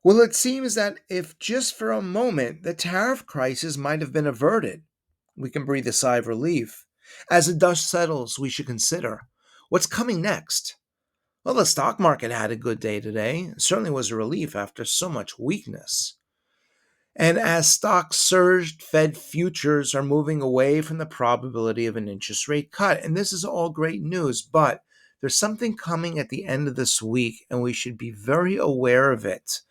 Well, it seems that if just for a moment the tariff crisis might have been averted, we can breathe a sigh of relief. As the dust settles, we should consider what's coming next. Well, the stock market had a good day today. It certainly was a relief after so much weakness. And as stocks surged, Fed futures are moving away from the probability of an interest rate cut. And this is all great news, but there's something coming at the end of this week, and we should be very aware of it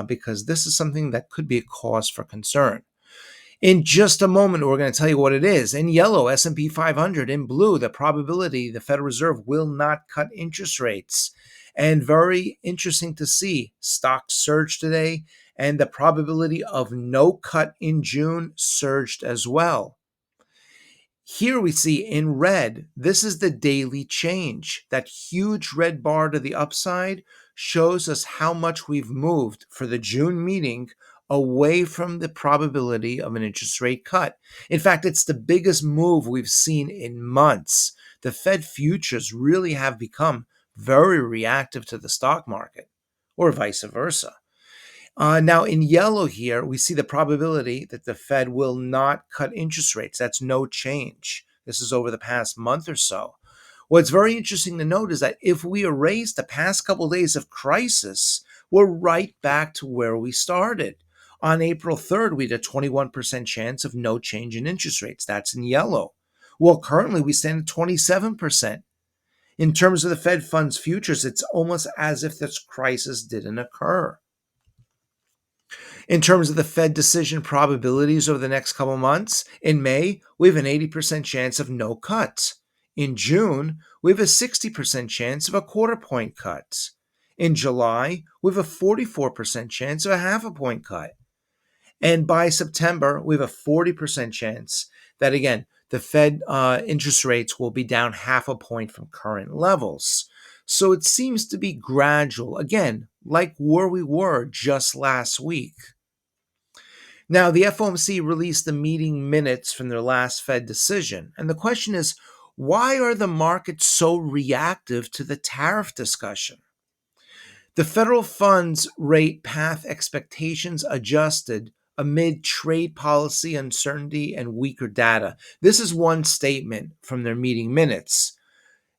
because this is something that could be a cause for concern. In just a moment, we're going to tell you what it is. In yellow, S&P 500. In blue, the probability the Federal Reserve will not cut interest rates. And very interesting to see, stocks surged today, and the probability of no cut in June surged as well. Here we see in red, this is the daily change. That huge red bar to the upside shows us how much we've moved for the June meeting away from the probability of an interest rate cut. In fact, it's the biggest move we've seen in months. The Fed futures really have become very reactive to the stock market, or vice versa. Now, in yellow here, we see the probability that the Fed will not cut interest rates. That's no change. This is over the past month or so. What's very interesting to note is that if we erase the past couple of days of crisis, we're right back to where we started. On April 3rd, we had a 21% chance of no change in interest rates. That's in yellow. Well, currently we stand at 27%. In terms of the Fed funds futures, it's almost as if this crisis didn't occur. In terms of the Fed decision probabilities over the next couple months, in May, we have an 80% chance of no cuts. In June, we have a 60% chance of a quarter point cut. In July, we have a 44% chance of a half a point cut. And by September, we have a 40% chance that, again, the Fed interest rates will be down half a point from current levels. So it seems to be gradual, again, like where we were just last week. Now, the FOMC released the meeting minutes from their last Fed decision. And the question is, why are the markets so reactive to the tariff discussion? The federal funds rate path expectations adjusted amid trade policy uncertainty and weaker data. This is one statement from their meeting minutes.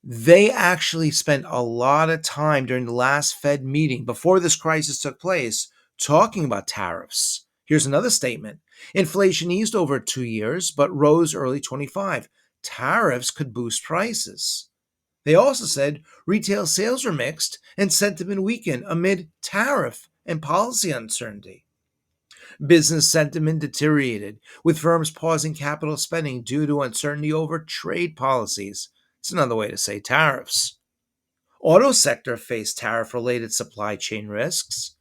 They actually spent a lot of time during the last Fed meeting before this crisis took place talking about tariffs. Here's another statement. Inflation eased over 2 years, but rose early 25. Tariffs could boost prices. They also said retail sales were mixed and sentiment weakened amid tariff and policy uncertainty. Business sentiment deteriorated, with firms pausing capital spending due to uncertainty over trade policies. It's another way to say tariffs. Auto sector faced tariff-related supply chain risks.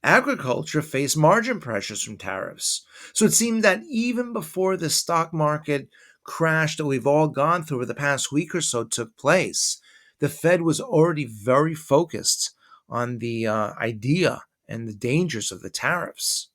Agriculture faced margin pressures from tariffs. So it seemed that even before the stock market crash that we've all gone through over the past week or so took place, the Fed was already very focused on the idea and the dangers of the tariffs.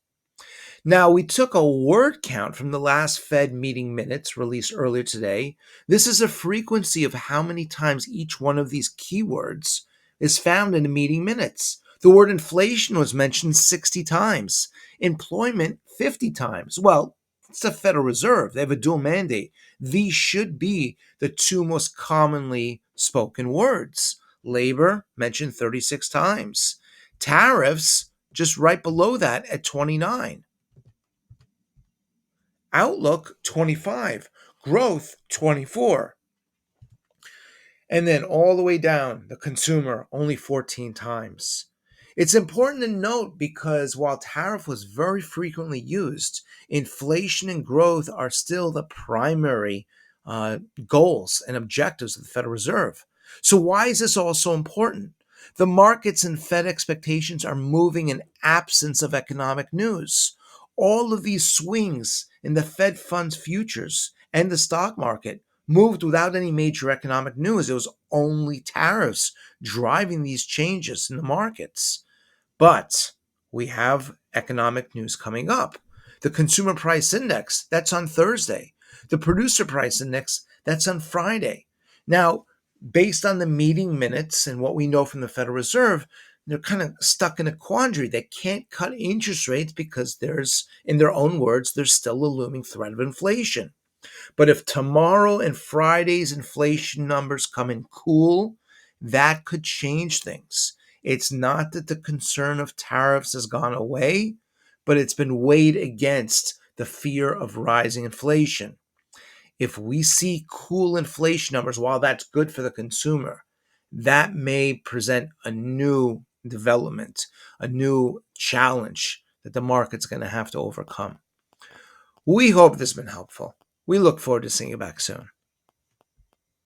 Now, we took a word count from the last Fed meeting minutes released earlier today. This is a frequency of how many times each one of these keywords is found in the meeting minutes. The word inflation was mentioned 60 times, employment 50 times. Well, it's the Federal Reserve. They have a dual mandate. These should be the two most commonly spoken words. Labor mentioned 36 times. Tariffs just right below that at 29. Outlook 25, growth 24. And then all the way down, the consumer only 14 times. It's important to note because while tariff was very frequently used, inflation and growth are still the primary goals and objectives of the Federal Reserve. So why is this all so important? The markets and Fed expectations are moving in absence of economic news. All of these swings in the Fed funds futures and the stock market moved without any major economic news. It was only tariffs driving these changes in the markets. But we have economic news coming up. The consumer price index, that's on Thursday. The producer price index, that's on Friday. Now, based on the meeting minutes and what we know from the Federal Reserve, they're kind of stuck in a quandary. They can't cut interest rates because there's, in their own words, there's still a looming threat of inflation. But if tomorrow and Friday's inflation numbers come in cool, that could change things. It's not that the concern of tariffs has gone away, but it's been weighed against the fear of rising inflation. If we see cool inflation numbers, while that's good for the consumer, that may present a new development, a new challenge that the market's going to have to overcome. We hope this has been helpful. We look forward to seeing you back soon.